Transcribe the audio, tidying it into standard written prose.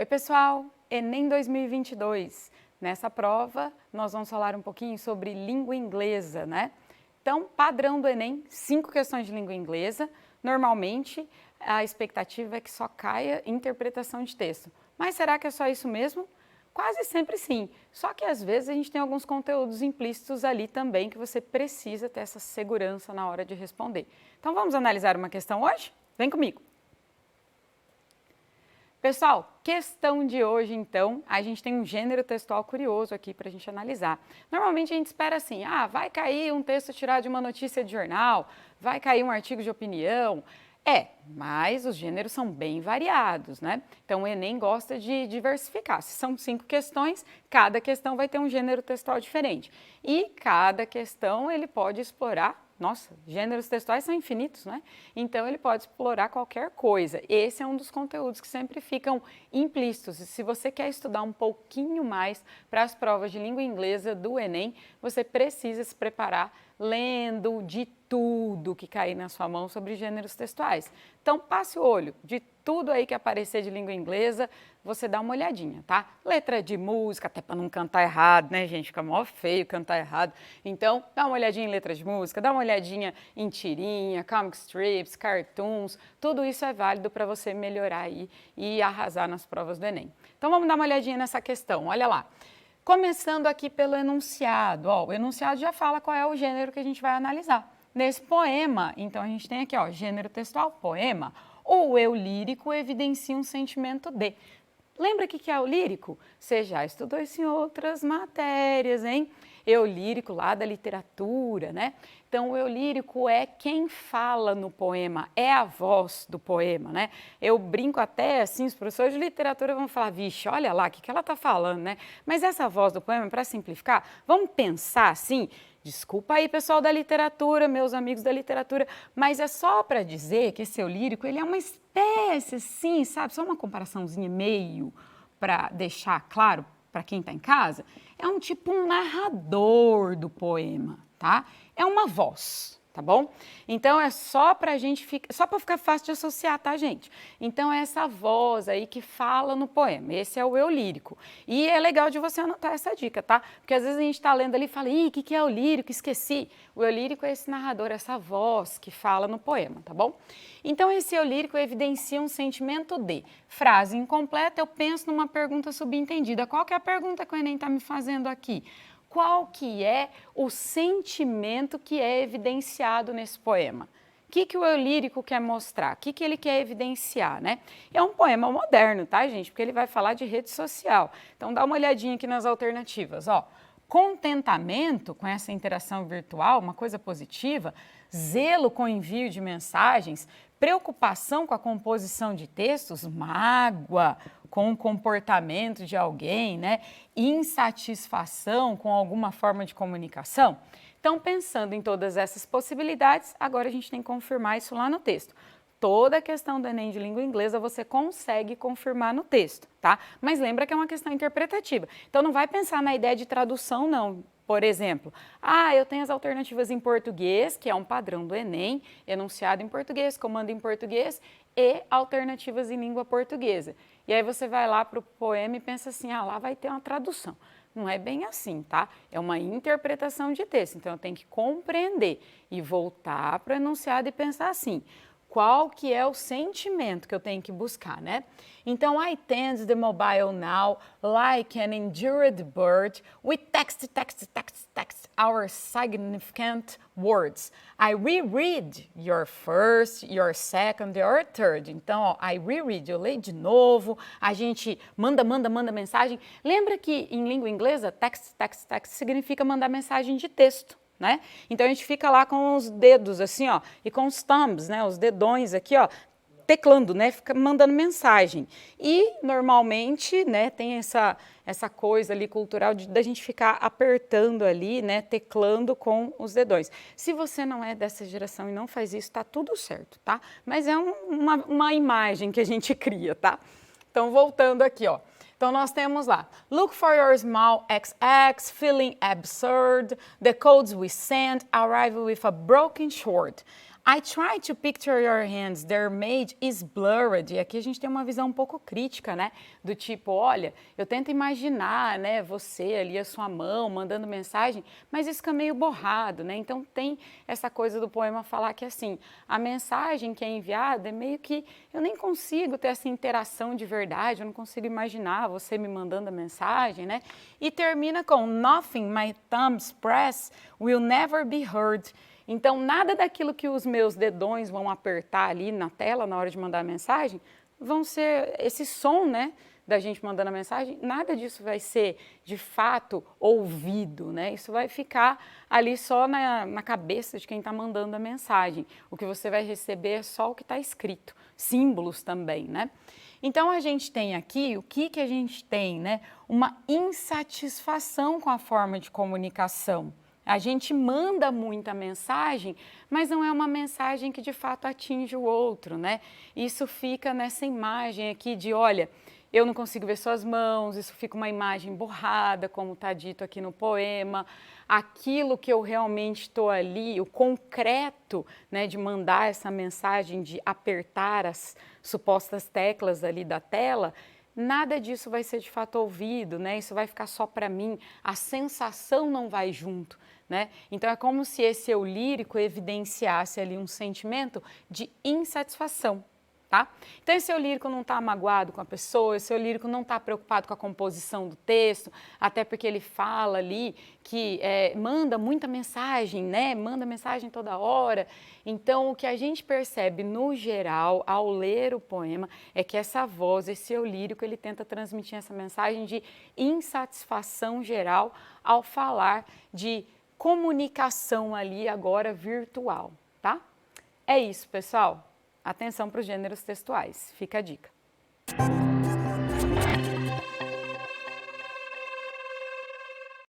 Oi pessoal, Enem 2022. Nessa prova nós vamos falar um pouquinho sobre língua inglesa, né? Então, padrão do Enem, 5 questões de língua inglesa. Normalmente a expectativa é que só caia interpretação de texto. Mas será que é só isso mesmo? Quase sempre sim, só que às vezes a gente tem alguns conteúdos implícitos ali também que você precisa ter essa segurança na hora de responder. Então vamos analisar uma questão hoje? Vem comigo! Pessoal, questão de hoje então, a gente tem um gênero textual curioso aqui para a gente analisar. Normalmente a gente espera assim, vai cair um texto tirado de uma notícia de jornal, vai cair um artigo de opinião. Mas os gêneros são bem variados, né? Então o Enem gosta de diversificar. Se são 5 questões, cada questão vai ter um gênero textual diferente. E cada questão ele pode explorar. Nossa, gêneros textuais são infinitos, né? Então ele pode explorar qualquer coisa. Esse é um dos conteúdos que sempre ficam implícitos. E se você quer estudar um pouquinho mais para as provas de língua inglesa do Enem, você precisa se preparar lendo de tudo que cair na sua mão sobre gêneros textuais. Então passe o olho de tudo aí que aparecer de língua inglesa, você dá uma olhadinha, tá? Letra de música, até para não cantar errado, né, gente? Fica mó feio cantar errado. Então, dá uma olhadinha em letra de música, dá uma olhadinha em tirinha, comic strips, cartoons, tudo isso é válido para você melhorar aí e arrasar nas provas do Enem. Então, vamos dar uma olhadinha nessa questão, olha lá. Começando aqui pelo enunciado, o enunciado já fala qual é o gênero que a gente vai analisar. Nesse poema, então a gente tem aqui, gênero textual, poema. O eu lírico evidencia um sentimento de. Lembra o que é o lírico? Você já estudou isso em outras matérias, hein? Eu lírico lá da literatura, né? Então, o eu lírico é quem fala no poema, é a voz do poema, né? Eu brinco até assim, os professores de literatura vão falar, vixe, olha lá, o que ela está falando, né? Mas essa voz do poema, para simplificar, vamos pensar assim, desculpa aí pessoal da literatura, meus amigos da literatura, mas é só para dizer que esse eu lírico, ele é uma espécie assim, sabe? Só uma comparaçãozinha meio para deixar claro para quem está em casa, é um tipo um narrador do poema, tá? É uma voz, tá bom? Então é só pra gente só para ficar fácil de associar, tá, gente? Então é essa voz aí que fala no poema. Esse é o eu lírico. E é legal de você anotar essa dica, tá? Porque às vezes a gente tá lendo ali e fala, ih, o que é o lírico? Esqueci. O eu lírico é esse narrador, essa voz que fala no poema, tá bom? Então esse eu lírico evidencia um sentimento de. Frase incompleta, eu penso numa pergunta subentendida. Qual que é a pergunta que o Enem tá me fazendo aqui? Qual que é o sentimento que é evidenciado nesse poema? O que o eu lírico quer mostrar? O que ele quer evidenciar, né? É um poema moderno, tá, gente? Porque ele vai falar de rede social. Então, dá uma olhadinha aqui nas alternativas, Contentamento com essa interação virtual, uma coisa positiva, zelo com o envio de mensagens, preocupação com a composição de textos, mágoa com o comportamento de alguém, né? Insatisfação com alguma forma de comunicação. Então, pensando em todas essas possibilidades, agora a gente tem que confirmar isso lá no texto. Toda a questão do Enem de língua inglesa você consegue confirmar no texto, tá? Mas lembra que é uma questão interpretativa. Então não vai pensar na ideia de tradução, não. Por exemplo, eu tenho as alternativas em português, que é um padrão do Enem, enunciado em português, comando em português e alternativas em língua portuguesa. E aí você vai lá para o poema e pensa assim, lá vai ter uma tradução. Não é bem assim, tá? É uma interpretação de texto, então eu tenho que compreender e voltar para o enunciado e pensar assim, qual que é o sentimento que eu tenho que buscar, né? Então, I tend the mobile now like an endured bird with text our significant words. I reread your first, your second, your third. Então, I reread, eu leio de novo, a gente manda mensagem. Lembra que em língua inglesa, text significa mandar mensagem de texto. Né? Então a gente fica lá com os dedos assim, e com os thumbs, né, os dedões aqui, teclando, né, fica mandando mensagem. E normalmente, né, tem essa coisa ali cultural da gente ficar apertando ali, né, teclando com os dedões. Se você não é dessa geração e não faz isso, tá tudo certo, tá? Mas é uma imagem que a gente cria, tá? Então voltando aqui, Então, nós temos lá, look for your small XX, feeling absurd, the codes we send arrive with a broken short. I try to picture your hands, their image is blurred. E aqui a gente tem uma visão um pouco crítica, né? Do tipo, olha, eu tento imaginar, né, você ali, a sua mão, mandando mensagem, mas isso fica meio borrado, né? Então tem essa coisa do poema falar que assim, a mensagem que é enviada é meio que eu nem consigo ter essa interação de verdade, eu não consigo imaginar você me mandando a mensagem, né? E termina com nothing my thumbs press will never be heard. Então, nada daquilo que os meus dedões vão apertar ali na tela na hora de mandar a mensagem, vão ser esse som, né, da gente mandando a mensagem, nada disso vai ser, de fato, ouvido, né? Isso vai ficar ali só na cabeça de quem está mandando a mensagem. O que você vai receber é só o que está escrito, símbolos também, né? Então, a gente tem aqui, o que a gente tem, né? Uma insatisfação com a forma de comunicação. A gente manda muita mensagem, mas não é uma mensagem que de fato atinge o outro, né? Isso fica nessa imagem aqui de, olha, eu não consigo ver suas mãos, isso fica uma imagem borrada, como está dito aqui no poema. Aquilo que eu realmente estou ali, o concreto, né, de mandar essa mensagem, de apertar as supostas teclas ali da tela, nada disso vai ser de fato ouvido, né? Isso vai ficar só para mim, a sensação não vai junto, né? Então é como se esse eu lírico evidenciasse ali um sentimento de insatisfação. Tá? Então esse eu lírico não está magoado com a pessoa, esse eu lírico não está preocupado com a composição do texto, até porque ele fala ali que manda muita mensagem, né? Manda mensagem toda hora. Então o que a gente percebe no geral ao ler o poema é que essa voz, esse eu lírico, ele tenta transmitir essa mensagem de insatisfação geral ao falar de comunicação ali agora virtual, tá? É isso, pessoal. Atenção para os gêneros textuais, fica a dica.